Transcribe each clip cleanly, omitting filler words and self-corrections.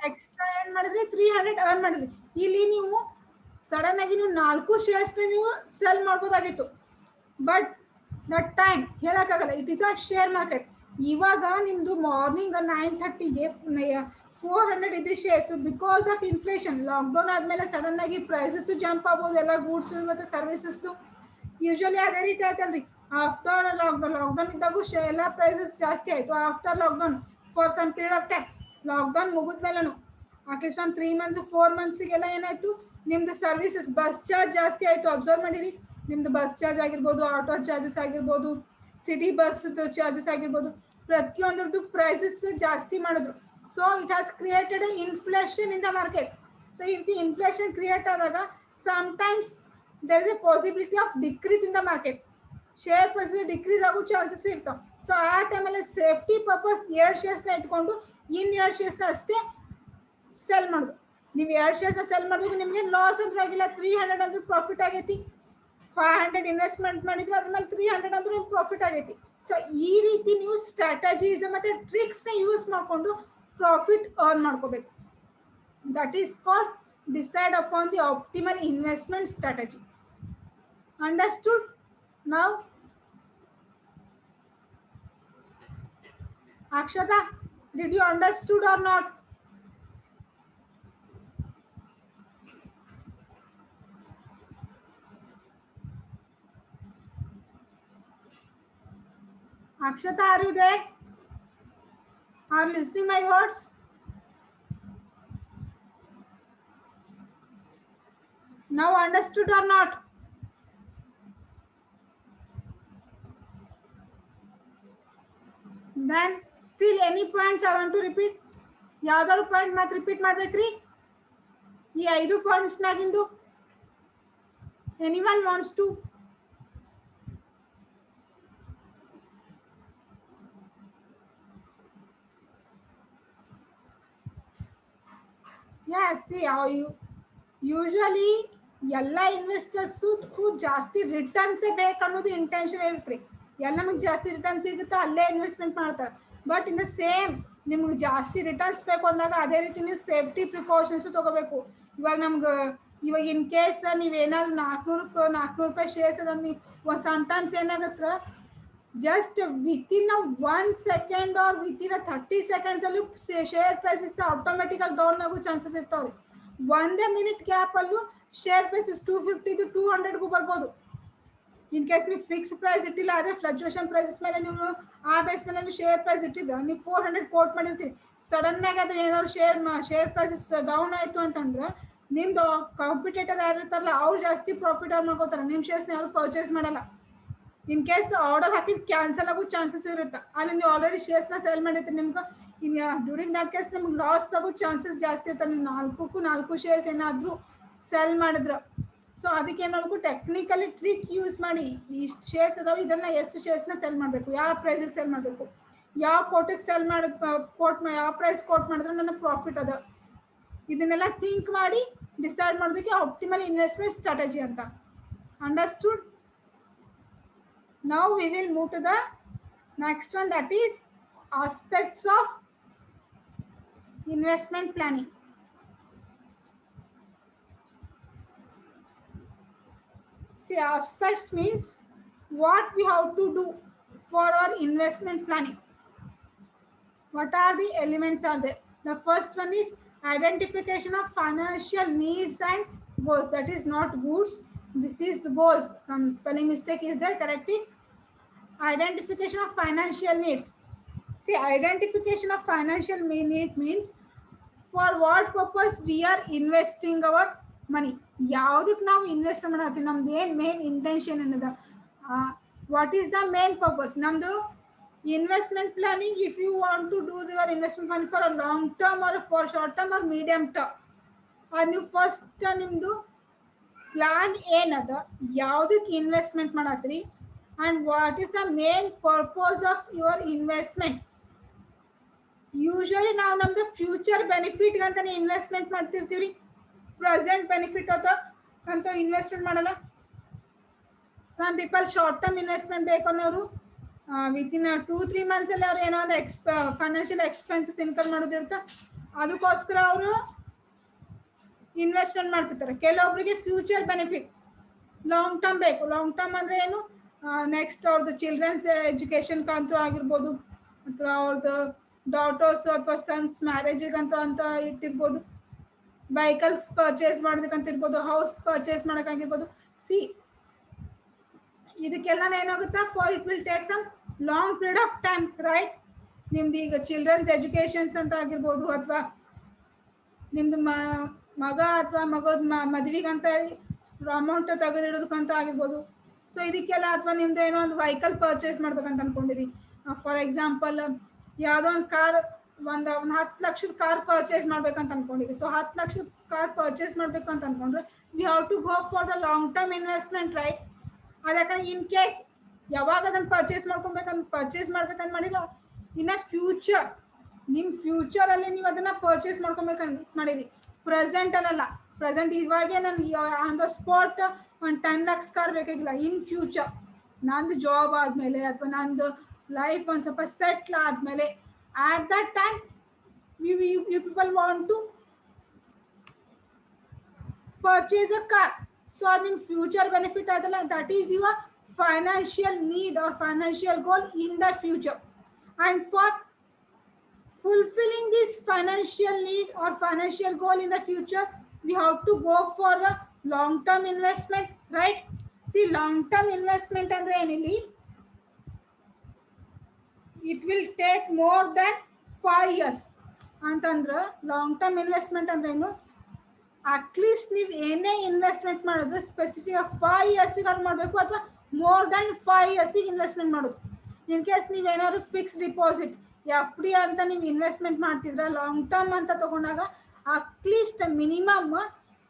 Extra ಏನ್ ಮಾಡಿದ್ರಿ 300 earn ಮಾಡಿದ್ರಿ. ಇಲ್ಲಿ ನೀವು ಸಡನ್ ಆಗಿ ನೀವು 4 ಶೇರ್ಸ್ ನೀವು ಸೆಲ್ ಮಾಡ್ಬೋದಾಗಿತ್ತು, ಬಟ್ ದಟ್ ಟೈಮ್ ಹೇಳಕ್ಕಾಗಲ್ಲ, it is a share market. ಇವಾಗ ನಿಮ್ದು ಮಾರ್ನಿಂಗ್ 9:30ಗೆ 400 ಇದ್ರಿ shares. Because of inflation, lockdown ಆದ್ಮೇಲೆ ಸಡನ್ ಆಗಿ ಪ್ರೈಸಸ್ ಜಂಪ್ ಆಗ್ಬೋದು ಎಲ್ಲ ಗೂಡ್ಸ್ ಮತ್ತೆ ಸರ್ವಿಸಸ್ದು. ಯೂಶಲಿ ಅದೇ ರೀತಿ ಆಯ್ತಲ್ರಿ. ಆಫ್ಟರ್ ಲಾಕ್ಡೌನ್ ಇದ್ದಾಗೂ ಎಲ್ಲ ಪ್ರೈಸಸ್ ಜಾಸ್ತಿ ಆಯ್ತು. After lockdown for some period of time, lockdown ಮುಗಿದ್ಮೇಲೂ ಅಟ್ಲೀಸ್ಟ್ ಒಂದು 3 months 4 monthsಗೆಲ್ಲ ಏನಾಯ್ತು, ನಿಮ್ದು ಸರ್ವಿಸಸ್ ಬಸ್ ಚಾರ್ಜ್ ಜಾಸ್ತಿ ಆಯ್ತು. ಅಬ್ಸರ್ವ್ ಮಾಡಿರಿ, ನಿಮ್ದು ಬಸ್ ಚಾರ್ಜ್ ಆಗಿರ್ಬೋದು, ಆಟೋ ಚಾರ್ಜಸ್ ಆಗಿರ್ಬೋದು, ಸಿಟಿ ಬಸ್ ಚಾರ್ಜಸ್ ಆಗಿರ್ಬೋದು, ಪ್ರತಿಯೊಂದ್ರದ್ದು ಪ್ರೈಸಸ್ ಜಾಸ್ತಿ ಮಾಡಿದ್ರು. So it has created inflation in the market. So ಈ ರೀತಿ ಇನ್ಫ್ಲೇಷನ್ ಕ್ರಿಯೇಟ್ ಆದಾಗ sometimes there is a possibility of decrease in the market. Share price decrease ಆಗೋ ಚಾನ್ಸಸ್ ಇರ್ತಾವೆ. ಸೊ ಆ ಟೈಮಲ್ಲಿ ಸೇಫ್ಟಿ ಪರ್ಪಸ್ 2 ಶೇರ್ಸ್ನ ಇಟ್ಕೊಂಡು ಇನ್ನು 2 ಶೇರ್ಸ್ನ ಅಷ್ಟೇ ಸೆಲ್ ಮಾಡೋದು. ನೀವು 2 ಶೇರ್ಸ್ನ ಸೆಲ್ ಮಾಡಿದ್ರೆ ನಿಮಗೆ ಲಾಸ್ ಅಂತೂ ಆಗಿಲ್ಲ, 300 ಅಂದ್ರೂ ಪ್ರಾಫಿಟ್ ಆಗೈತಿ. 500 ಇನ್ವೆಸ್ಟ್ಮೆಂಟ್ ಮಾಡಿದ್ರೆ ಅದ್ರ ಮೇಲೆ 300 ಅಂದ್ರೂ ಪ್ರಾಫಿಟ್ ಆಗೈತಿ. ಸೊ ಈ ರೀತಿ ನೀವು ಸ್ಟ್ರಾಟಜೀಸ್ ಮತ್ತೆ ಟ್ರಿಕ್ಸ್ನ ಯೂಸ್ ಮಾಡಿಕೊಂಡು ಪ್ರಾಫಿಟ್ ಅರ್ನ್ ಮಾಡ್ಕೋಬೇಕು. That is called decide upon the optimal investment strategy. Understood? Now Akshata, did you understood or not? Akshata, are you there? Are you listening my words? Now understood or not? Then still any points I want to repeat? ಯಾವ್ದಾದ್ರು point ಮತ್ತೆ repeat ಮಾಡ್ಬೇಕ್ರಿ ಈ 5 points ನಾಗಿಂದು? Anyone wants to? Usually ಎಲ್ಲ investors ಜಾಸ್ತಿ ರಿಟರ್ನ್ಸೇ ಬೇಕು ಅನ್ನೋದು ಇಂಟೆನ್ಷನ್ ಇರುತ್ತೆ. ಎಲ್ಲ ನಮಗೆ ಜಾಸ್ತಿ ರಿಟರ್ನ್ ಸಿಗುತ್ತೆ ಅಲ್ಲೇ ಇನ್ವೆಸ್ಟ್ಮೆಂಟ್ ಮಾಡ್ತಾರೆ. ಬಟ್ ಇನ್ ದ ಸೇಮ್ ನಿಮ್ಗೆ ಜಾಸ್ತಿ ರಿಟರ್ನ್ಸ್ ಬೇಕು ಅಂದಾಗ ಅದೇ ರೀತಿ ನೀವು ಸೇಫ್ಟಿ ಪ್ರಿಕಾಷನ್ಸು ತೊಗೋಬೇಕು. ಇವಾಗ ಇನ್ ಕೇಸ್ ನೀವೇನಾದ್ರು 400 ರೂಪಾಯಿ ಶೇರ್ಸ್ ಅದ, ನೀವು ಸಮ್ಟೈಮ್ಸ್ ಏನಾಗತ್ತೆ, just within 1 second or within 30 seconds ಅಲ್ಲೂ ಶೇರ್ ಪ್ರೈಸಸ್ ಆಟೋಮೆಟಿಕ್ ಆಗಿ ಡೌನ್ ಆಗೋ ಚಾನ್ಸಸ್ ಇರ್ತಾವ್ರಿ. 1 minute ಗ್ಯಾಪ್ ಅಲ್ಲೂ ಶೇರ್ ಪ್ರೈಸಸ್ 250 to 200ಗೂ ಬರ್ಬೋದು. ಇನ್ ಕೇಸ್ ನೀವು ಫಿಕ್ಸ್ ಪ್ರೈಸ್ ಇಟ್ಟಿಲ್ಲ, ಅದೇ ಫ್ಲಕ್ಚುಯೇಷನ್ ಪ್ರೈಸಸ್ ಮೇಲೆ ನೀವು ಆ ಬೇಸ್ ಮೇಲೆ ನೀವು ಶೇರ್ ಪ್ರೈಸ್ ಇಟ್ಟಿದ್ರೆ ನೀವು 400 ಕೋಟ್ ಮಾಡಿರ್ತೀರಿ. ಸಡನ್ ಆಗಿ ಅದು ಏನಾದ್ರು ಶೇರ್ ಪ್ರೈಸಸ್ ಡೌನ್ ಆಯಿತು ಅಂತಂದ್ರೆ ನಿಮ್ದು ಕಾಂಪಿಟೇಟರ್ ಯಾರು ಇರ್ತಾರಲ್ಲ ಅವ್ರು ಜಾಸ್ತಿ ಪ್ರಾಫಿಟ್ ಮಾಡ್ಕೋತಾರೆ, ನಿಮ್ಮ ಶೇರ್ಸ್ನ ಯಾರು ಪರ್ಚೇಸ್ ಮಾಡಲ್ಲ. ಇನ್ ಕೇಸ್ ಆರ್ಡರ್ ಹಾಕಿದ್ ಕ್ಯಾನ್ಸಲ್ ಆಗೋ ಚಾನ್ಸಸ್ ಇರುತ್ತೆ. ಅಲ್ಲಿ ನೀವು ಆಲ್ರೆಡಿ ಶೇರ್ಸ್ನ ಸೆಲ್ ಮಾಡಿರ್ತೀರಿ, ನಿಮ್ಗೆ ಇನ್ನು ಡ್ಯೂರಿಂಗ್ ದಟ್ ಕೇಸ್ ನಿಮ್ಗೆ ಲಾಸ್ ಆಗೋ ಚಾನ್ಸಸ್ ಜಾಸ್ತಿ ಇರ್ತವೆ. ನೀವು 4 ಶೇರ್ಸ್ ಏನಾದರೂ ಸೆಲ್ ಮಾಡಿದ್ರೆ. ಸೊ ಅದಕ್ಕೆ ಏನು ಮಾಡಬೇಕು, ಟೆಕ್ನಿಕಲಿ ಟ್ರಿಕ್ ಯೂಸ್ ಮಾಡಿ ಇಷ್ಟು ಶೇರ್ಸ್ ಅದಾವೆ, ಇದನ್ನು ಎಷ್ಟು ಶೇರ್ಸ್ನ ಸೆಲ್ ಮಾಡಬೇಕು, ಯಾವ ಪ್ರೈಸಿಗೆ ಸೆಲ್ ಮಾಡಬೇಕು, ಯಾವ ಕೋಟಿಗೆ ಸೆಲ್ ಯಾವ ಪ್ರೈಸ್ ಕೋಟ್ ಮಾಡಿದ್ರೆ ನನ್ನ ಪ್ರಾಫಿಟ್ ಅದ, ಇದನ್ನೆಲ್ಲ ಥಿಂಕ್ ಮಾಡಿ ಡಿಸೈಡ್ ಮಾಡೋದಕ್ಕೆ ಆಪ್ಟಿಮಲ್ ಇನ್ವೆಸ್ಟ್ಮೆಂಟ್ ಸ್ಟ್ರಾಟಜಿ ಅಂತ. Understood? Now we will move to the next one, that is aspects of investment planning. See, aspects means what we have to do for our investment planning. What are the elements are there? The first one is identification of financial needs and goals. That is not goods, this is goals. Some spelling mistake is there, correct it. Identification of financial needs. See, identification of financial need means for what purpose we are investing our money. ಯಾವುದಕ್ಕೆ ನಾವು invest ಮಾಡತ್ತೀವಿ, ನಮ್ದು ಏನು main intention ಅನ್ನೋದು, what is the main purpose ನಮ್ಮದು investment planning. If you want to do your investment planning for a long term or for short term or medium term, ಅದು ನೀವು first ನಿಮ್ಮದು ಪ್ಲಾನ್ ಏನದ, ಯಾವುದಕ್ಕೆ ಇನ್ವೆಸ್ಟ್ಮೆಂಟ್ ಮಾಡತ್ತೀರಿ, and what is the main purpose of your investment. Usually ನಾವು ನಮ್ದು future benefit ಅಂತಾನೆ investment ಮಾಡ್ತಿರ್ತೀವಿ, ಪ್ರೆಸೆಂಟ್ ಬೆನಿಫಿಟ್ ಅಂತ ಇನ್ವೆಸ್ಟ್ಮೆಂಟ್ ಮಾಡಲ್ಲ. Some people short term investment ಬೇಕು ಅನ್ನೋರು ವಿತಿನ್ 2-3 months ಅಲ್ಲಿ ಅವ್ರು ಏನೋ ಒಂದು ಫೈನಾನ್ಷಿಯಲ್ ಎಕ್ಸ್ಪೆನ್ಸಸ್ ಇನ್ಕಮ್ ಮಾಡೋದಿರುತ್ತೆ, ಅದಕ್ಕೋಸ್ಕರ ಅವರು ಇನ್ವೆಸ್ಟ್ಮೆಂಟ್ ಮಾಡ್ತಿರ್ತಾರೆ. ಕೆಲವೊಬ್ಬರಿಗೆ ಫ್ಯೂಚರ್ ಬೆನಿಫಿಟ್ ಲಾಂಗ್ ಟರ್ಮ್ ಬೇಕು. ಲಾಂಗ್ ಟರ್ಮ್ ಅಂದರೆ ಏನು, ನೆಕ್ಸ್ಟ್ ಅವ್ರದ್ದು ಚಿಲ್ಡ್ರನ್ಸ್ ಎಜುಕೇಷನ್ ಅಂತೂ ಆಗಿರ್ಬೋದು, ಅಥವಾ ಅವ್ರದ್ದು ಡಾಟರ್ಸ್ ಅಥವಾ ಸನ್ಸ್ ಮ್ಯಾರೇಜಿಗಂತೂ ಅಂತ ಇಟ್ಟಿರ್ಬೋದು, ವೆಹಿಕಲ್ಸ್ ಪರ್ಚೇಸ್ ಮಾಡೋದಕ್ಕಂತ ಇರ್ಬೋದು, ಹೌಸ್ ಪರ್ಚೇಸ್ ಮಾಡೋಕ್ಕಾಗಿರ್ಬೋದು. ಸಿ ಇದಕ್ಕೆಲ್ಲ ಏನಾಗುತ್ತಾ, for it will take some long period of time, right. ನಿಮ್ದು ಈಗ ಚಿಲ್ಡ್ರನ್ಸ್ ಎಜುಕೇಷನ್ಸ್ ಅಂತ ಆಗಿರ್ಬೋದು, ಅಥವಾ ನಿಮ್ದು ಮಗ ಅಥವಾ ಮಗದ ಮದುವೆಗಂತ ಅಮೌಂಟ್ ತೆಗೆದಿಡೋದಕ್ಕಂತ ಆಗಿರ್ಬೋದು. ಸೊ ಇದಕ್ಕೆಲ್ಲ, ಅಥವಾ ನಿಮ್ದು ಏನೋ ಒಂದು ವೆಹಿಕಲ್ ಪರ್ಚೇಸ್ ಮಾಡ್ಬೇಕಂತ ಅನ್ಕೊಂಡಿರಿ. ಫಾರ್ ಎಕ್ಸಾಂಪಲ್ ಯಾವುದೋ ಒಂದು ಕಾರ್, ಒಂದು 10 ಲಕ್ಷದ ಕಾರ್ ಪರ್ಚೇಸ್ ಮಾಡ್ಬೇಕಂತ ಅನ್ಕೊಂಡಿರಿ. ಸೊ 10 ಲಕ್ಷದ ಕಾರ್ ಪರ್ಚೇಸ್ ಮಾಡ್ಬೇಕು ಅಂತ ಅನ್ಕೊಂಡ್ರೆ we have to go for the long term investment, right. ಅದಕ್ಕೆ ಇನ್ ಕೇಸ್ ಯಾವಾಗ ಅದನ್ನು ಪರ್ಚೇಸ್ ಮಾಡ್ಬೇಕಂತ ಮಾಡಿಲ್ಲ, ಇನ್ನ ಫ್ಯೂಚರ್, ನಿಮ್ಮ ಫ್ಯೂಚರಲ್ಲಿ ನೀವು ಅದನ್ನು ಪರ್ಚೇಸ್ ಮಾಡ್ಕೊಬೇಕಂತ ಮಾಡಿರಿ. ಪ್ರೆಸೆಂಟಲ್ಲ, ಪ್ರೆಸೆಂಟ್ ಇವಾಗೇ ನನಗೆ ಆನ್ ದ ಸ್ಪಾಟ್ ಒಂದು 10 lakhs ಕಾರ್ ಬೇಕಾಗಿಲ್ಲ. ಇನ್ ಫ್ಯೂಚರ್ ನಂದು ಜಾಬ್ ಆದಮೇಲೆ ಅಥವಾ ನಂದು ಲೈಫ್ ಒಂದು ಸ್ವಲ್ಪ ಸೆಟ್ಲ್ ಆದಮೇಲೆ, at that time you people want to purchase a car. So in future benefit adala, that is your financial need or financial goal in the future. And for fulfilling this financial need or financial goal in the future, we have to go for a long term investment, right? See, long term investment andre enili, it will take more than 5 years ಅಂತಂದ್ರೆ long term investment ಅಂದ್ರೆ ಏನು, at least ನೀವು ಏನೇ investment ಮಾಡಿದ್ರೆ specific 5 yearsಗೆ ಮಾಡಬೇಕು, ಅಥವಾ more than 5 yearsಗೆ investment ಮಾಡೋದು. In case ನೀವೇನಾದ್ರು ಫಿಕ್ಸ್ ಡಿಪಾಸಿಟ್ FD ಅಂತ ನೀವು ಇನ್ವೆಸ್ಟ್ಮೆಂಟ್ ಮಾಡ್ತಿದ್ರೆ, ಲಾಂಗ್ ಟರ್ಮ್ ಅಂತ ತಗೊಂಡಾಗ ಅಟ್ಲೀಸ್ಟ್ ಮಿನಿಮಮ್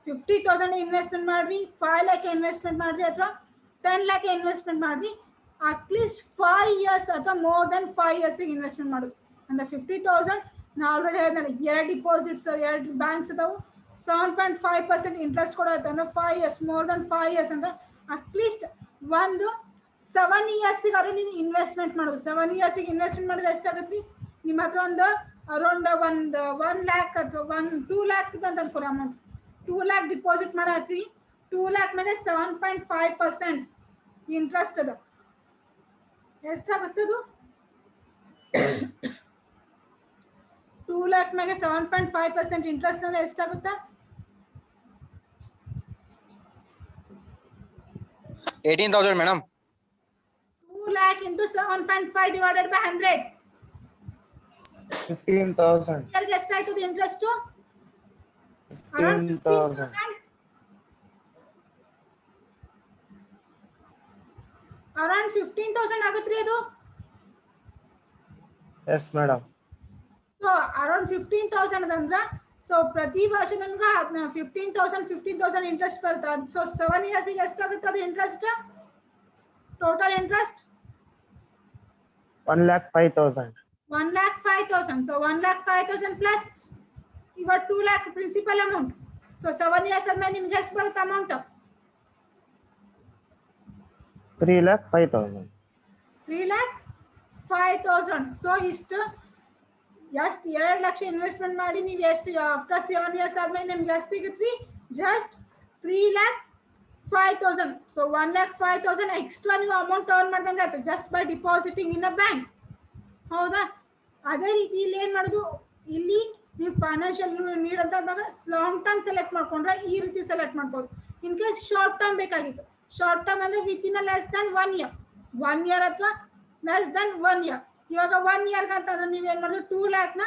50,000 ಇನ್ವೆಸ್ಟ್ಮೆಂಟ್ ಮಾಡಿರಿ, 5 lakh ಇನ್ವೆಸ್ಟ್ಮೆಂಟ್ ಮಾಡಿರಿ, ಅಥವಾ 10 lakh ಇನ್ವೆಸ್ಟ್ಮೆಂಟ್ ಮಾಡಿರಿ. ಅಟ್ಲೀಸ್ಟ್ 5 years ಅಥವಾ ಮೋರ್ ದನ್ 5 yearsಗೆ ಇನ್ವೆಸ್ಟ್ಮೆಂಟ್ ಮಾಡೋದು. ಅಂದ್ರೆ 50,000 ನಾ ಆಲ್ರೆಡಿ ಹೇಳಿದ್ರೆ 2 ಡಿಪಾಸಿಟ್ಸ್, 2 ಬ್ಯಾಂಕ್ಸ್ ಅದಾವು, 7.5% ಇಂಟ್ರೆಸ್ಟ್ ಕೊಡುತ್ತೆ. ಅಂದ್ರೆ 5 years, ಮೋರ್ ದನ್ 5 years ಅಂದ್ರೆ ಅಟ್ಲೀಸ್ಟ್ ಒಂದು 7 yearsಗಾದ್ರೂ ನೀವು ಇನ್ವೆಸ್ಟ್ಮೆಂಟ್ ಮಾಡೋದು. 7 yearsಗೆ ಇನ್ವೆಸ್ಟ್ಮೆಂಟ್ ಮಾಡಿದ್ರೆ ಎಷ್ಟಾಗತ್ತೆ ರೀ, ನಿಮ್ಮ ಹತ್ರ ಒಂದು ಅರೌಂಡ್ 1 lakh ಅಥವಾ 2 lakhs ಅಂತ ಅನ್ಕೋರಿ ಅಮೌಂಟ್. 2 lakh ಡಿಪಾಸಿಟ್ ಮಾಡತ್ತೀರಿ, 2 lakh ಮೇಲೆ 7.5% ಇಂಟ್ರೆಸ್ಟ್ ಅದ. ಎಷ್ಟಾಗುತ್ತದು, 2 lakh ಮೇಲೆ 7.5% ಇಂಟ್ರೆಸ್ಟ್ ಅಂದ್ರೆ ಎಷ್ಟಾಗುತ್ತಾ, 18,000 madam. 2 lakh into 7.5 divided by 100, 15,000. ಇಯರ್ಗೆ ಎಷ್ಟಾಯ್ತದ ಇಂಟ್ರೆಸ್ಟ್, 15,000. ಅರೌಂಡ್ 15,000 ಆಗುತ್ತ್ರಿ ಅದು. Yes, madam. ಸೊ ಅರೌಂಡ್ 15,000 ಅಂದ್ರೆ, ಸೊ ಪ್ರತಿ ವರ್ಷ ನಮ್ಗೆ 15,000 ಇಂಟ್ರೆಸ್ಟ್ ಬರ್ತದೆ. ಸೊ 7 yearsಗೆ ಎಷ್ಟಾಗುತ್ತೆ ಅದು interest, total interest 1,05,000. 1,05,000. So 1,05,000 plus ಇವಾಗ 2 lakh principal amount. So 7 years ಆದ್ಮೇಲೆ ನಿಮ್ಗೆ ಎಷ್ಟು ಬರುತ್ತೆ ಅಮೌಂಟ್, 3,05,000. 3,05,000. ಸೊ ಇಷ್ಟು ಎಷ್ಟು 2 ಲಕ್ಷ ಇನ್ವೆಸ್ಟ್ಮೆಂಟ್ ಮಾಡಿ ನೀವು ಎಷ್ಟು ಆಫ್ಟರ್ 7 years ಆದ್ಮೇಲೆ ನಿಮ್ಗೆ ಎಷ್ಟು ಸಿಗುತ್ತೆ, ಜಸ್ಟ್ 3,05,000. ಸೊ 1,05,000 ಎಕ್ಸ್ಟ್ರಾ ನೀವು ಅಮೌಂಟ್ ಅರ್ನ್ ಮಾಡ್ದಂಗೆ ಆಯ್ತು just by depositing in a bank, ಹೌದಾ. ಅದೇ ರೀತಿ ಇಲ್ಲಿ ಏನು ಮಾಡೋದು, ಇಲ್ಲಿ ನೀವು ಫೈನಾನ್ಷಿಯಲ್ ನೀಡ್ ಅಂತ ಅಂದಾಗ ಲಾಂಗ್ ಟರ್ಮ್ ಸೆಲೆಕ್ಟ್ ಮಾಡ್ಕೊಂಡ್ರೆ ಈ ರೀತಿ ಸೆಲೆಕ್ಟ್ ಮಾಡ್ಬೋದು. ಇನ್ ಕೇಸ್ ಶಾರ್ಟ್ ಟರ್ಮ್ ಬೇಕಾಗಿತ್ತು, ಶಾರ್ಟ್ ಟರ್ಮ್ ಅಂದರೆ within less than 1 year, 1 year ಅಥವಾ ಲೆಸ್ ದನ್ 1 year. ಇವಾಗ 1 yearಗೆ ಅಂತಂದ್ರೆ ನೀವೇನು ಮಾಡೋದು, 2 lakhನ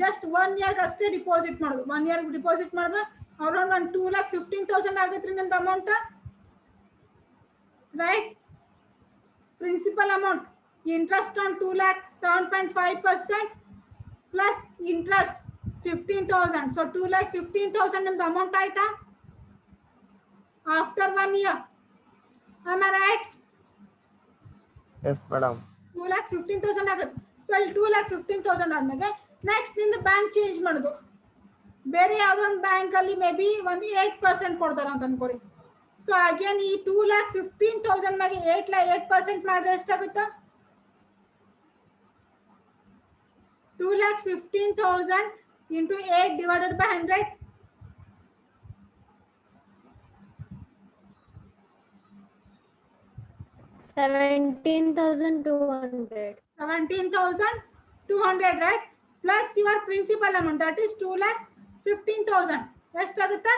ಜಸ್ಟ್ 1 yearಗೆ ಅಷ್ಟೇ ಡಿಪಾಸಿಟ್ ಮಾಡೋದು. 1 yearಗೆ ಡಿಪಾಸಿಟ್ ಮಾಡಿದ್ರೆ ಅರೌಂಡ್ 2,15,000 ಆಗುತ್ತೆ ರೀ ನಿಮ್ದು amount, right. Principal amount, interest on 2 lakh 7.5% plus interest 15,000. So 2,15,000 ನಿಮ್ದು ಅಮೌಂಟ್ ಆಯ್ತಾ after 1 year, am I right? Yes, madam. 2,15,000 ಆಗುತ್ತೆ. ಸೊ ಇಲ್ಲಿ 2,15,000 ಆದ್ಮೇಲೆ ನೆಕ್ಸ್ಟ್ ನಿಮ್ದು ಬ್ಯಾಂಕ್ ಚೇಂಜ್ ಮಾಡೋದು. ಬೇರೆ ಯಾವುದೋ ಒಂದು ಬ್ಯಾಂಕಲ್ಲಿ ಮೇ ಬಿ ಒಂದು 8% ಕೊಡ್ತಾರೆ ಅಂತ ಅನ್ಕೊಡಿ. ಸೊ ಅಗೇನ್ ಈ 2,15,000 ಮ್ಯಾಗೆ 8% ಮಾಡಿದ್ರೆ ಎಷ್ಟಾಗುತ್ತೆ, 2,15,000 into 8 divided by 100. 17,200. 17,200, right? Plus your principal amount, that is 2,15,000. ಎಷ್ಟಾಗುತ್ತೆ?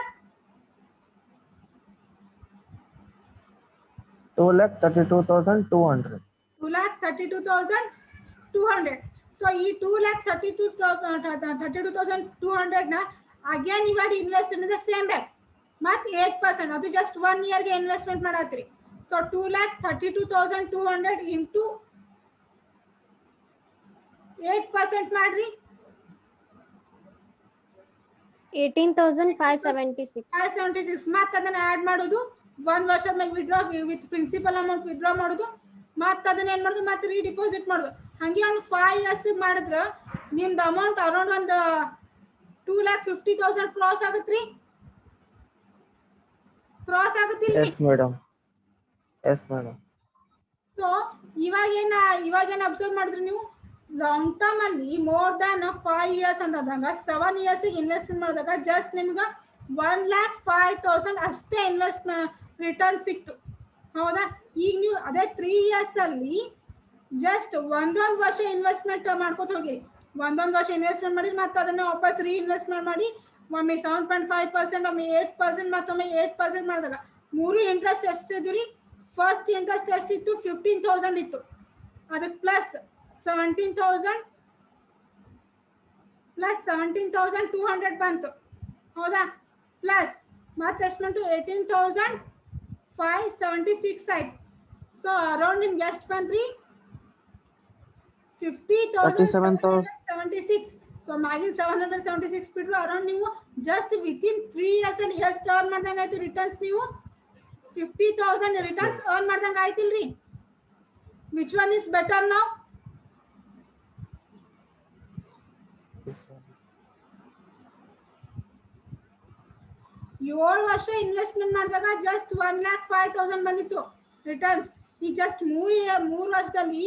2,32,200. 2,32,200. So ಈ 2,32,200 ನ again you had invested in the same bank. ಮತ್ 8%, ಅದು just 1 year ಗೆ ಇನ್ವೆಸ್ಟ್ಮೆಂಟ್ ಮಾಡತ್ರಿ. So 2,32,200 into 8% ಮಾಡ್ರಿ. 18,576. 576. ಮತ್ತೆ ಅದನ್ನ ಆಡ್ ಮಾಡೋದು, 1 ವರ್ಷದ ಮೇಲೆ withdraw with principal amount withdraw ಮಾಡೋದು, ಮತ್ತೆ ಅದನ್ನ ಏನ್ ಮಾಡೋದು, ಮತ್ತೆ ರೀಡಿಪಾಸಿಟ್ ಮಾಡೋದು. ಹಂಗೆ ಒಂದು 5 years ಮಾಡಿದ್ರೆ ನಿಮ್ದು ಅಮೌಂಟ್ ಅರೌಂಡ್ ಒಂದು 2,50,000 ಕ್ರಾಸ್ ಆಗತ್ರಿ. ಕ್ರಾಸ್ ಆಗುತ್ತಿಲ್ಲ? Yes, madam. Yes, madam. So ಇವಾಗೇನ ಅಬ್ಸರ್ವ್ ಮಾಡಿದ್ರಿ ನೀವು, ಲಾಂಗ್ ಟರ್ಮ್ ಅಲ್ಲಿ ಮೋರ್ ದನ್ 5 years ಅಂತಂದಾಗ 7 years ಇನ್ವೆಸ್ಟ್ಮೆಂಟ್ ಮಾಡಿದಾಗ ಜಸ್ಟ್ ನಿಮ್ಗೆ 1,05,000 ಅಷ್ಟೇ ಇನ್ವೆಸ್ಟ್ಮೆಂಟ್ ರಿಟರ್ನ್ ಸಿಕ್ತು. ಹೌದಾ? ಈಗ ನೀವು ಅದೇ 3 years ಅಲ್ಲಿ ಜಸ್ಟ್ ಒಂದೊಂದು ವರ್ಷ ಇನ್ವೆಸ್ಟ್ಮೆಂಟ್ ಮಾಡ್ಕೊತ ಹೋಗಿರಿ. ಒಂದೊಂದು ವರ್ಷ ಇನ್ವೆಸ್ಟ್ಮೆಂಟ್ ಮಾಡಿ ಮತ್ತೆ ಅದನ್ನ ವಾಪಸ್ ರೀಇನ್ವೆಸ್ಟ್ಮೆಂಟ್ ಮಾಡಿ, ಒಮ್ಮೆ 7.5%, ಒಮ್ಮೆ 8%, ಮತ್ತೊಮ್ಮೆ 8% ಮಾಡಿದಾಗ ಮೂರು ಇಂಟ್ರೆಸ್ಟ್ ಎಷ್ಟಿದ್ದು ರೀ? ಫಸ್ಟ್ ಇಂಟ್ರೆಸ್ಟ್ ಎಷ್ಟಿತ್ತು? 15,000 ಇತ್ತು. ಅದಕ್ಕೆ ಪ್ಲಸ್ 17,200 ಬಂತು. ಹೌದಾ? ಪ್ಲಸ್ ಮತ್ತೆ ಎಷ್ಟು ಬಂತು? 18,576 ಆಯ್ತು. ಸೊ ಅರೌಂಡ್ ನಿಮ್ಗೆ ಎಷ್ಟು ಬಂದ್ರಿ? 50,776. ಸೊ ಮ್ಯಾಗಿನ್ 776 ಬಿಟ್ರು ಅರೌಂಡ್ ನೀವು ಜಸ್ಟ್ ವಿತಿನ್ 3 years ಅಲ್ಲಿ ಎಷ್ಟು ಅರ್ನ್ ಮಾಡ್ದಂಗೆ ಆಯ್ತು ರಿಟರ್ನ್ಸ್? ನೀವು 50,000 ರಿಟರ್ನ್ಸ್ ಅರ್ನ್ ಮಾಡ್ದಂಗೆ ಆಯ್ತಿಲ್ರಿ? Which one is better now? Yes, sir. 7 ವರ್ಷ ಇನ್ವೆಸ್ಟ್ಮೆಂಟ್ ಮಾಡಿದಾಗ ಜಸ್ಟ್ 1,05,000 ಬಂದಿತ್ತು ರಿಟರ್ನ್ಸ್. ಈ ಜಸ್ಟ್ 3 ವರ್ಷದಲ್ಲಿ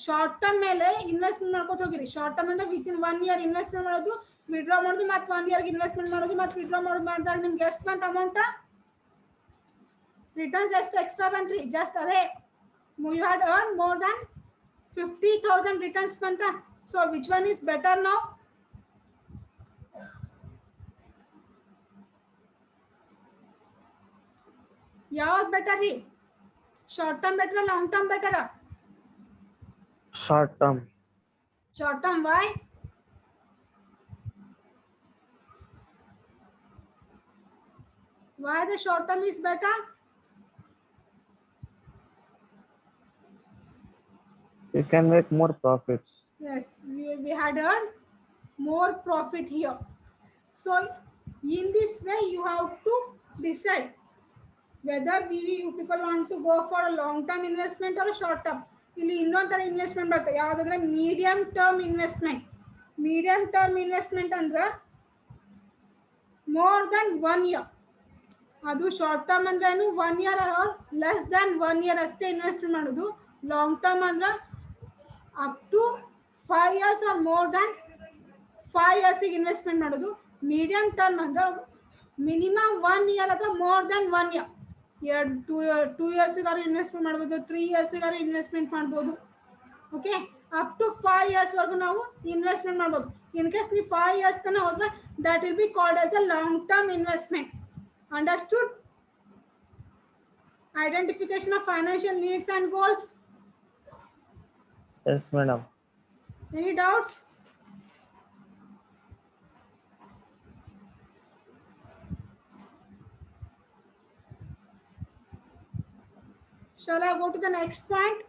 ಶಾರ್ಟ್ ಟರ್ಮ್ ಮೇಲೆ ಇನ್ವೆಸ್ಟ್ಮೆಂಟ್ ಮಾಡ್ಕೊತ ಹೋಗಿರಿ. ಶಾರ್ಟ್ ಟರ್ಮ್ ಅಂದ್ರೆ ವಿತಿನ್ 1 year ಇನ್ವೆಸ್ಟ್ಮೆಂಟ್ ಮಾಡೋದು, ವಿಡ್ರಾ ಮಾಡೋದು, ಮತ್ತೆ 1 year ಇನ್ವೆಸ್ಟ್ಮೆಂಟ್ ಮಾಡೋದು, ಮತ್ತೆ ವಿಡ್ರಾ ಮಾಡೋದು ಮಾಡಿದಾಗ ನಿಮ್ಗೆ ಎಷ್ಟು ಬಂತ ಅಮೌಂಟ್? ರಿಟರ್ನ್ಸ್ ಎಷ್ಟು ಎಕ್ಸ್ಟ್ರಾ ಬಂತ್ರಿ? ಜಸ್ಟ್ ಅದೇ you had earn more than 50,000 returns ಬಂತ. So which one is better now? ಯಾವ್ದು ಬೆಟರ್ ರೀ? Short term better, long term better? Short term. Short term, why? Why the short term is better? You can make more profits. Yes, we had earned more profit here. So in this way you have to decide whether you people want to go for a long term investment or a short term. ಇಲ್ಲಿ ಇನ್ನೊಂದು ಥರ investment ಬರ್ತದೆ, ಯಾವುದಂದ್ರೆ medium term investment. Medium term investment ಅಂದ್ರೆ more than 1 year. ಅದು short term ಅಂದ್ರೆ 1 year or less than 1 year ಅಷ್ಟೇ investment ಮಾಡೋದು. ಲಾಂಗ್ ಟರ್ಮ್ ಅಂದ್ರೆ up to 5 years or more than 5 years investment ಮಾಡೋದು. ಮೀಡಿಯಂ ಟರ್ಮ್ ಅಂದ್ರೆ ಮಿನಿಮಮ್ 1 year ಅಥವಾ more than 1 year. 2 years investment ಮಾಡ್ಬೋದು, 3 years ಇನ್ವೆಸ್ಟ್ಮೆಂಟ್ ಮಾಡ್ಬೋದು. ಓಕೆ, ಅಪ್ ಟು 5 years ವರೆಗೂ ನಾವು ಇನ್ವೆಸ್ಟ್ಮೆಂಟ್ ಮಾಡ್ಬೋದು. ಇನ್ ಕೇಸ್ ನೀವು 5 years ತನಕ ಹೋದ್ರೆ that will be called as a long term investment. Understood? Identification of financial needs and goals. Yes, madam. Any doubts? Shall I go to the next point?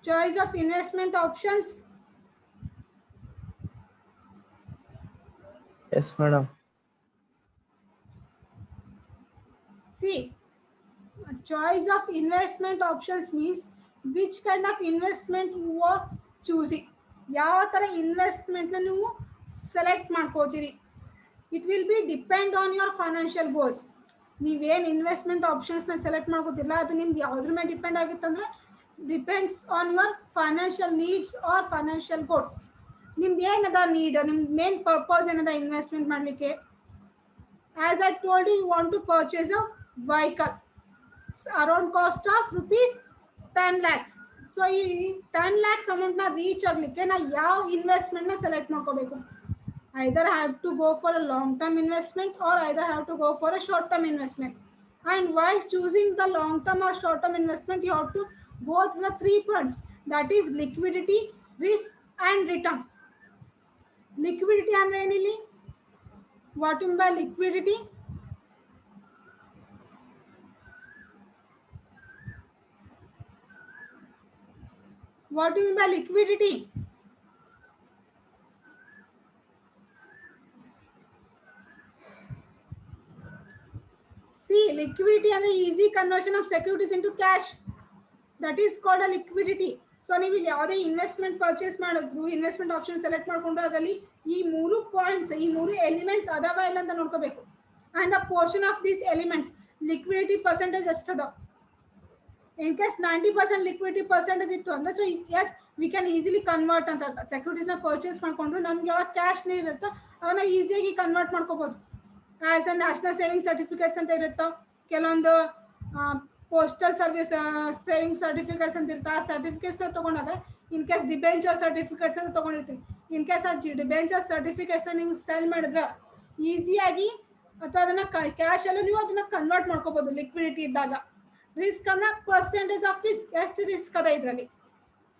Choice of investment options. Yes, madam. See, a choice of investment options means which kind of investment you are choosing. ಯಾವ ಥರ ಇನ್ವೆಸ್ಟ್ಮೆಂಟ್ನ ನೀವು select ಮಾಡ್ಕೋತೀರಿ. It will be depend on your financial goals. ನೀವೇನು investment ಆಪ್ಷನ್ಸ್ನ select ಮಾಡ್ಕೋತಿರಲ್ಲ ಅದು ನಿಮ್ದು ಯಾವುದ್ರ ಮೇಲೆ ಡಿಪೆಂಡ್ ಆಗಿತ್ತಂದ್ರೆ depends on your financial needs or financial goals. ನಿಮ್ದು ಏನದ ನೀಡ್, ನಿಮ್ದು ಮೇನ್ ಪರ್ಪಸ್ ಏನದ ಇನ್ವೆಸ್ಟ್ಮೆಂಟ್ ಮಾಡಲಿಕ್ಕೆ. As I told you want to purchase a vehicle around cost of rupees 10 lakhs. ಸೊ ಈ 10 lakhs ಅಮೌಂಟ್ನ ರೀಚ್ ಆಗಲಿಕ್ಕೆ ನಾ ಯಾವ ಇನ್ವೆಸ್ಟ್ಮೆಂಟ್ನ ಸೆಲೆಕ್ಟ್ ಮಾಡ್ಕೋಬೇಕು? either have to go for a long term investment or either have to go for a short term investment. And while choosing the long term or short term investment, you have to go through the 3 points, that is liquidity, risk and return. Liquidity ಅಂದ್ರೆ ಏನಿಲ್ಲಿ? What you mean by liquidity? What do you mean by liquidity? See, liquidity is the easy conversion of securities into cash. That is called a liquidity. So ನೀವು ಇಲ್ಲಿ ಯಾವುದೇ investment purchase ಮಾಡಿದ್ರು, investment option select ಮಾಡ್ಕೊಂಡು ಅದರಲ್ಲಿ ಈ 3 points, ಈ 3 elements ಅದಾವ ಇಲ್ಲ ಅಂತ ನೋಡ್ಕೋಬೇಕು. And the portion of these elements, liquidity percentage ಎಷ್ಟದ? ಇನ್ ಕೇಸ್ 90% ಲಿಕ್ವಿಡಿಟಿ ಪರ್ಸೆಂಟೇಜ್ ಇತ್ತು ಅಂದ್ರೆ so yes we can easily convert ಅಂತ ಅರ್ಥ. ಸೆಕ್ಯೂರಿಟೀಸ್ನ ಪರ್ಚೇಸ್ ಮಾಡ್ಕೊಂಡು ನಮ್ಗೆ ಯಾವಾಗ ಕ್ಯಾಶ್ ನೀಡ್ ಇರುತ್ತೋ ಅವನ್ನ ಈಸಿಯಾಗಿ ಕನ್ವರ್ಟ್ ಮಾಡ್ಕೋಬಹುದು. As a national saving certificates ಅಂತ ಇರುತ್ತೋ, ಕೆಲವೊಂದು ಪೋಸ್ಟಲ್ ಸರ್ವಿಸ್ ಸೇವಿಂಗ್ ಸರ್ಟಿಫಿಕೇಟ್ಸ್ ಅಂತ ಇರುತ್ತೆ. ಆ ಸರ್ಟಿಫಿಕೇಟ್ಸ್ನ ತೊಗೊಂಡಾಗ ಇನ್ ಕೇಸ್ ಡಿಬೆಂಚರ್ ಸರ್ಟಿಫಿಕೇಟ್ಸ್ ಅಂತ ತೊಗೊಂಡಿರ್ತೀವಿ. ಇನ್ ಕೇಸ್ ಆ ಡಿಬೆಂಚರ್ ಸರ್ಟಿಫಿಕೇಟ್ಸ್ನ ನೀವು ಸೆಲ್ ಮಾಡಿದ್ರೆ ಈಸಿಯಾಗಿ ಅಥವಾ ಅದನ್ನು ಕ್ಯಾಶಲ್ಲೂ ನೀವು ಅದನ್ನ ಕನ್ವರ್ಟ್ ಮಾಡ್ಕೋಬೋದು ಲಿಕ್ವಿಡಿಟಿ ಇದ್ದಾಗ. ರಿಸ್ಕ್ ಅಂದ್ರೆ ಪರ್ಸೆಂಟೇಜ್ ಆಫ್ ರಿಸ್ಕ್, ಎಷ್ಟು ರಿಸ್ಕ್ ಅದ ಇದರಲ್ಲಿ.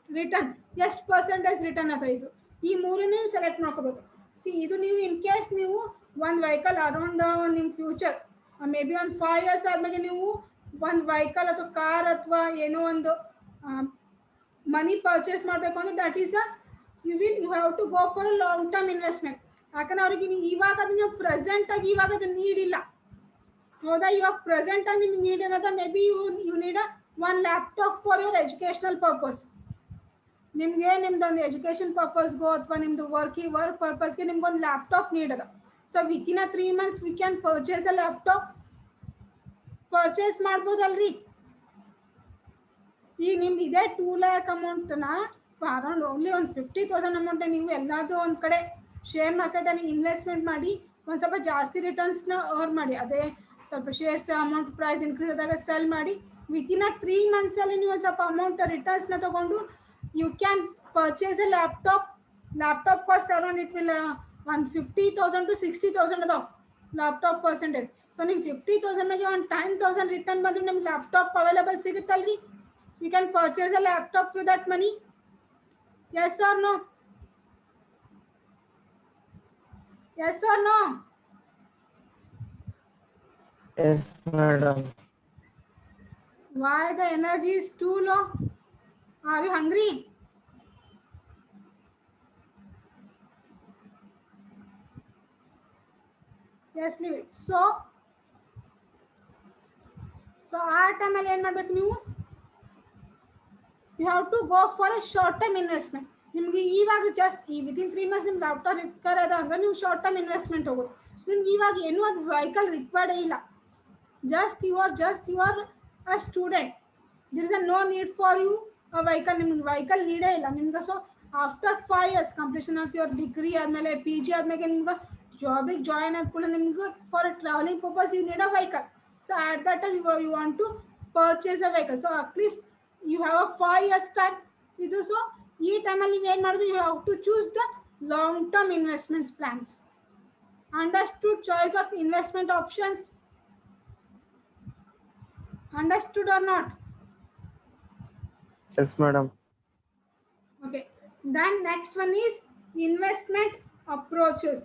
ರಿಟರ್ನ್, ಎಷ್ಟು ಪರ್ಸೆಂಟೇಜ್ ರಿಟರ್ನ್ ಅದ. ಇದು ಈ 3 ನೀವು ಸೆಲೆಕ್ಟ್ ಮಾಡ್ಕೋಬೇಕು. ಸಿ ಇದು ನೀವು ಇನ್ ಕೇಸ್ ನೀವು ಒಂದು ವೆಹಿಕಲ್ ಅರೌಂಡ್ ನಿಮ್ಮ ಫ್ಯೂಚರ್ ಮೇ ಬಿ ಒಂದು 5 years ಆದ್ಮೇಲೆ ನೀವು ಒಂದು ವೆಹಿಕಲ್ ಅಥವಾ ಕಾರ್ ಅಥವಾ ಏನೋ ಒಂದು ಮನಿ ಪರ್ಚೇಸ್ ಮಾಡಬೇಕು ಅಂದ್ರೆ that is you have to go for a long term investment. ಯಾಕಂದ್ರೆ ಅವ್ರಿಗೆ ಇವಾಗ ಅದು ನೀವು ಪ್ರೆಸೆಂಟ್ ಆಗಿ ಇವಾಗ ಅದು ನೀಡ್ ಇಲ್ಲ, ಹೌದಾ? ಇವಾಗ ಪ್ರೆಸೆಂಟ್ ಆಗಿ ನಿಮ್ಗೆ ನೀಡ್ ಏನದ, may be you need one laptop for your educational purpose. ನಿಮಗೆ ನಿಮ್ದೊಂದು ಎಜುಕೇಶನ್ ಪರ್ಪಸ್ಗೋ ಅಥವಾ ನಿಮ್ದು ವರ್ಕ್ ಪರ್ಪಸ್ಗೆ ನಿಮ್ಗೊಂದು ಲ್ಯಾಪ್ಟಾಪ್ ನೀಡ್ ಅದ. So within 3 months we can purchase a laptop. Purchase ಮಾಡ್ಬೋದಲ್ರಿ. ಈಗ ನಿಮ್ದು ಇದೇ 2 lakh ಅಮೌಂಟ್ನ ಅರೌಂಡ್ ಓನ್ಲಿ ಒಂದು 50,000 ಅಮೌಂಟ್ ನೀವು ಎಲ್ಲಾದರೂ ಒಂದು ಕಡೆ ಶೇರ್ ಮಾರ್ಕೆಟಲ್ಲಿ ಇನ್ವೆಸ್ಟ್ಮೆಂಟ್ ಮಾಡಿ ಒಂದು ಸ್ವಲ್ಪ ಜಾಸ್ತಿ ರಿಟರ್ನ್ಸ್ನ ಅರ್ನ್ ಮಾಡಿ. ಅದೇ ಸ್ವಲ್ಪ ಶೇರ್ಸ್ ಅಮೌಂಟ್ ಪ್ರೈಸ್ ಇನ್ಕ್ರೀಸ್ ಆದಾಗ ಸೆಲ್ ಮಾಡಿ ವಿತಿನ್ 3 months ಅಲ್ಲಿ ನೀವು ಒಂದು ಸ್ವಲ್ಪ ಅಮೌಂಟ್ ರಿಟರ್ನ್ಸ್ನ ತಗೊಂಡು you can purchase a laptop. Laptop cost around it will ಒಂದು 50,000 to 60,000 ಅದಾವ ಲ್ಯಾಪ್ಟಾಪ್ ಪರ್ಸೆಂಟೇಜ್. ಸೊ ನೀವು 50,000 ಮಗೆ ಒಂದು 10,000 ರಿಟರ್ನ್ ಬಂದ್ರೆ ನಿಮ್ಗೆ ಲ್ಯಾಪ್ಟಾಪ್ ಅವೈಲೇಬಲ್ ಸಿಗುತ್ತಲ್ರಿ. You can purchase a laptop with that money. Yes or no? Yes or no? Yes, madam. Why the energy is too low? Are you hungry? Yes, leave it. So ಆ ಟೈಮಲ್ಲಿ ಏನು ಮಾಡ್ಬೇಕು ನೀವು? You have to go for a short term investment. ನಿಮ್ಗೆ ಇವಾಗ just ಈ within 3 months ನಿಮ್ಗೆ laptop require ಅದ ಅಂದ್ರೆ ನೀವು ಶಾರ್ಟ್ ಟರ್ಮ್ ಇನ್ವೆಸ್ಟ್ಮೆಂಟ್ ಹೋಗೋದು. ನಿಮ್ಗೆ ಇವಾಗ ಏನೂ ಅದು ವೆಹಿಕಲ್ ರಿಕ್ವೈರ್ಡೇ ಇಲ್ಲ. Just you are a student. There is a no need for you a vehicle. ನಿಮ್ಗೆ ವೆಹಿಕಲ್ ನೀಡೇ ಇಲ್ಲ ನಿಮ್ಗೆ. So after 5 years completion of your degree ಆದಮೇಲೆ PG ಆದಮೇಲೆ ನಿಮ್ಗೆ ಜಾಬಿಗೆ ಜಾಯಿನ್ ಆದ ಕೂಡ ನಿಮ್ಗೆ for travelling purpose you need a vehicle. So at that time you want to purchase a vehicle. So at least you have a 5 years time ಇದು. So ಈ ಟೈಮಲ್ಲಿ ನೀವು ಏನು ಮಾಡೋದು? You have to choose the long term investments plans. Understood? Choice of investment options understood or not? Yes, madam. Okay, then next one is investment approaches.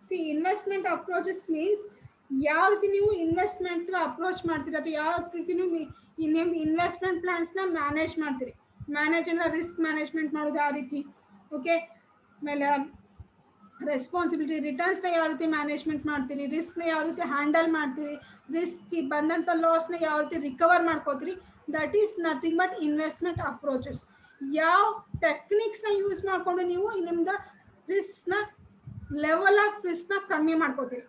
See, investment approaches means ಯಾವ ರೀತಿ ನೀವು investment approach ಮಾಡ್ತೀರಿ ಅಥವಾ ಯಾವ ರೀತಿ ನೀವು ನಿಮ್ದು investment ಪ್ಲಾನ್ಸ್ನ manage ಮಾಡ್ತೀರಿ. ಮ್ಯಾನೇಜ್ ಅಂದ್ರೆ ರಿಸ್ಕ್ ಮ್ಯಾನೇಜ್ಮೆಂಟ್ ಮಾಡೋದು ಯಾವ ರೀತಿ, ಓಕೆ. ಆಮೇಲೆ ರೆಸ್ಪಾನ್ಸಿಬಿಲಿಟಿ, ರಿಟರ್ನ್ಸ್ನ ಯಾವ ರೀತಿ ಮ್ಯಾನೇಜ್ಮೆಂಟ್ ಮಾಡ್ತೀರಿ, ರಿಸ್ಕ್ನ ಯಾವ ರೀತಿ ಹ್ಯಾಂಡಲ್ ಮಾಡ್ತೀರಿ, ರಿಸ್ಕ್ ಬಂದಂಥ ಲಾಸ್ನ ಯಾವ ರೀತಿ ರಿಕವರ್ ಮಾಡ್ಕೋತೀರಿ. That is nothing but investment approaches. ಯಾವ ಟೆಕ್ನಿಕ್ಸ್ನ ಯೂಸ್ ಮಾಡಿಕೊಂಡು ನೀವು ನಿಮ್ದು ರಿಸ್ಕ್ನ ಲೆವೆಲ್ ಆಫ್ ರಿಸ್ಕ್ನ ಕಮ್ಮಿ ಮಾಡ್ಕೋತೀರಿ.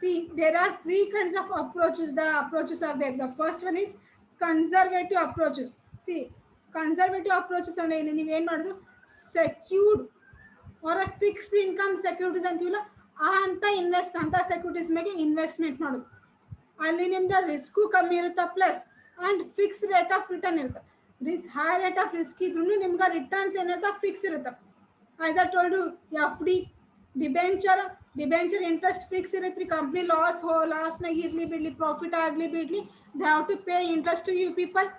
See, there are 3 kinds of approaches. The approaches are there. The first one is conservative approaches. See, conservative approaches ಅಂದ್ರೆ ನೀವೇನು ಮಾಡೋದು? Secured or fixed income securities ಅಂತೀವಲ್ಲ ಅಂತ ಸೆಕ್ಯೂರಿಟೀಸ್ ಮೇಲೆ ಇನ್ವೆಸ್ಟ್ಮೆಂಟ್ ಮಾಡೋದು. ಅಲ್ಲಿ ನಿಮ್ದು ರಿಸ್ಕು ಕಮ್ಮಿ ಇರುತ್ತೆ, plus and fix rate of return ಇರುತ್ತೆ. ಹೈ ರೇಟ್ ಆಫ್ ರಿಸ್ಕ್ ಇದ್ರೂ ನಿಮ್ಗೆ ರಿಟರ್ನ್ಸ್ ಏನಿರುತ್ತೆ ಫಿಕ್ಸ್ ಇರುತ್ತೆ. As I told you, F D, debenture interest fix ಇರುತ್ತೆ. ಕಂಪ್ನಿ ಲಾಸ್ನಾಗ ಇರಲಿ ಬಿಡಲಿ, ಪ್ರಾಫಿಟ್ ಆಗಲಿ ಬಿಡಲಿ, they have to pay interest to you people.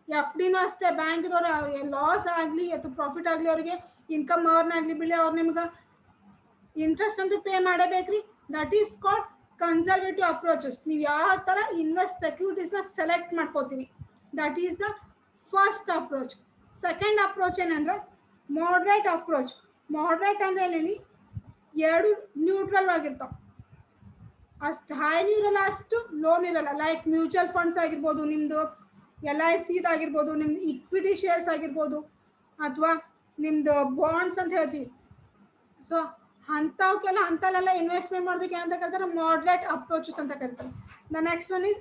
F ಡಿನೂ ಅಷ್ಟೇ, ಬ್ಯಾಂಕ್ದವ್ರು ಲಾಸ್ ಆಗಲಿ ಅಥವಾ ಪ್ರಾಫಿಟ್ ಆಗಲಿ, ಅವ್ರಿಗೆ ಇನ್ಕಮ್ ಅರ್ನ್ ಆಗಲಿ ಬಿಡಲಿ, ಅವ್ರು ನಿಮ್ಗೆ ಇಂಟ್ರೆಸ್ಟ್ ಅಂತೂ ಪೇ ಮಾಡಬೇಕ್ರಿ. That is called conservative approaches. ನೀವು ಯಾವ ಥರ ಸೆಕ್ಯೂರಿಟೀಸ್ನ ಸೆಲೆಕ್ಟ್ ಮಾಡ್ಕೋತೀರಿ, that is the first approach. Second approach ಏನಂದ್ರೆ ಮಾಡ್ರೇಟ್ ಅಪ್ರೋಚ್. ಮಾಡ್ರೇಟ್ ಅಂದ್ರೆ ಏನೇನಿ, ಎರಡು ನ್ಯೂಟ್ರಲ್ ಆಗಿರ್ತಾವೆ. ಅಷ್ಟು ಹೈನೂ ಇರಲ್ಲ, ಅಷ್ಟು ಲೋನ್ ಇರಲ್ಲ. ಲೈಕ್ ಮ್ಯೂಚುವಲ್ ಫಂಡ್ಸ್ ಆಗಿರ್ಬೋದು, ನಿಮ್ಮದು LIC ಆಗಿರ್ಬೋದು, ನಿಮ್ದು ಇಕ್ವಿಟಿ ಶೇರ್ಸ್ ಆಗಿರ್ಬೋದು, ಅಥವಾ ನಿಮ್ದು ಬಾಂಡ್ಸ್ ಅಂತ ಹೇಳ್ತೀವಿ. ಸೊ ಅಂತಲ್ಲೆಲ್ಲ ಇನ್ವೆಸ್ಟ್ಮೆಂಟ್ ಮಾಡೋದಕ್ಕೆ ಏನಂತ ಕರೀತಾರೆ, ಮಾಡ್ರೇಟ್ ಅಪ್ರೋಚಸ್ ಅಂತ ಕರೀತಾರೆ. The next one is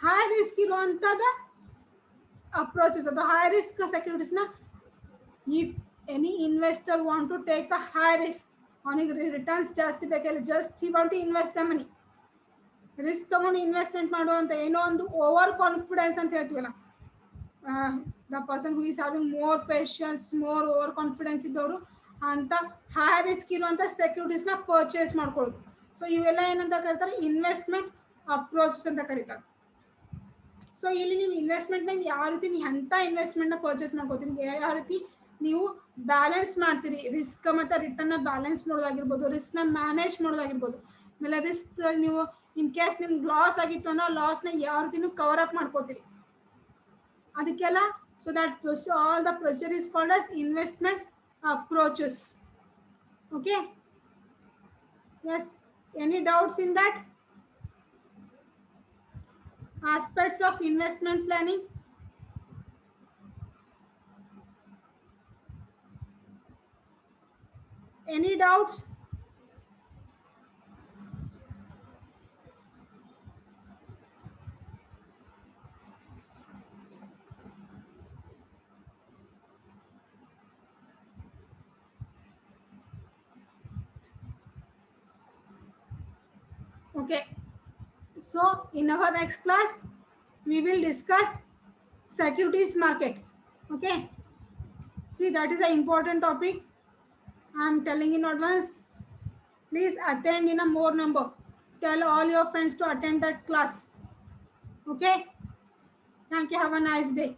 high risk ಇರುವಂಥದ್ದು ಅಪ್ರೋಚಸ್ ಅಥವಾ ಹೈ ರಿಸ್ಕ್ ಸೆಕ್ಯೂರಿಟೀಸ್ನ. If any investor want to take a high risk, ಅವನಿಗೆ ರಿಟರ್ನ್ಸ್ ಜಾಸ್ತಿ ಬೇಕಿಲ್ಲ, just he want to invest the money. Risk ತಗೊಂಡು ಇನ್ವೆಸ್ಟ್ಮೆಂಟ್ ಮಾಡುವಂಥ ಏನೋ ಒಂದು ಓವರ್ ಕಾನ್ಫಿಡೆನ್ಸ್ ಅಂತ ಹೇಳ್ತೀವಲ್ಲ, the person who is having more patience, more over confidence ಇದ್ದವರು ಅಂತ ಹೈ ರಿಸ್ಕ್ ಇರುವಂಥ ಸೆಕ್ಯೂರಿಟೀಸ್ನ ಪರ್ಚೇಸ್ ಮಾಡ್ಕೊಳ್ಳೋದು. ಸೊ ಇವೆಲ್ಲ ಏನಂತ ಕರೀತಾರೆ, ಇನ್ವೆಸ್ಟ್ಮೆಂಟ್ ಅಪ್ರೋಚಸ್ ಅಂತ ಕರೀತಾರೆ. ಸೊ ಇಲ್ಲಿ ನೀವು ಇನ್ವೆಸ್ಟ್ಮೆಂಟ್ನಾಗ ಯಾವ ರೀತಿ ನೀವು ಎಂಥ ಇನ್ವೆಸ್ಟ್ಮೆಂಟ್ನ ಪರ್ಚೇಸ್ ಮಾಡ್ಕೋತೀರಿ, ಯಾವ ರೀತಿ ನೀವು ಬ್ಯಾಲೆನ್ಸ್ ಮಾಡ್ತೀರಿ, ರಿಸ್ಕ್ ಮತ್ತು ರಿಟರ್ನ್ನ ಬ್ಯಾಲೆನ್ಸ್ ಮಾಡೋದಾಗಿರ್ಬೋದು, ರಿಸ್ಕ್ನ ಮ್ಯಾನೇಜ್ ಮಾಡೋದಾಗಿರ್ಬೋದು. ಆಮೇಲೆ ರಿಸ್ಕ್ ನೀವು ಇನ್ ಕೇಸ್ ನಿಮ್ಗೆ ಲಾಸ್ ಆಗಿತ್ತು ಅಂದ್ರೆ ಲಾಸ್ನ ಯಾವ ರೀತಿ ನೀವು ಕವರ್ ಅಪ್ ಮಾಡ್ಕೋತೀರಿ ಅದಕ್ಕೆಲ್ಲ. So that all the procedure is called as investment approaches. Okay, yes, any doubts in that aspects of investment planning? Any doubts? Okay. So in our next class, we will discuss securities market. Okay. See, that is an important topic. I am telling in advance. Please attend in a more number. Tell all your friends to attend that class. Okay. Thank you. Have a nice day.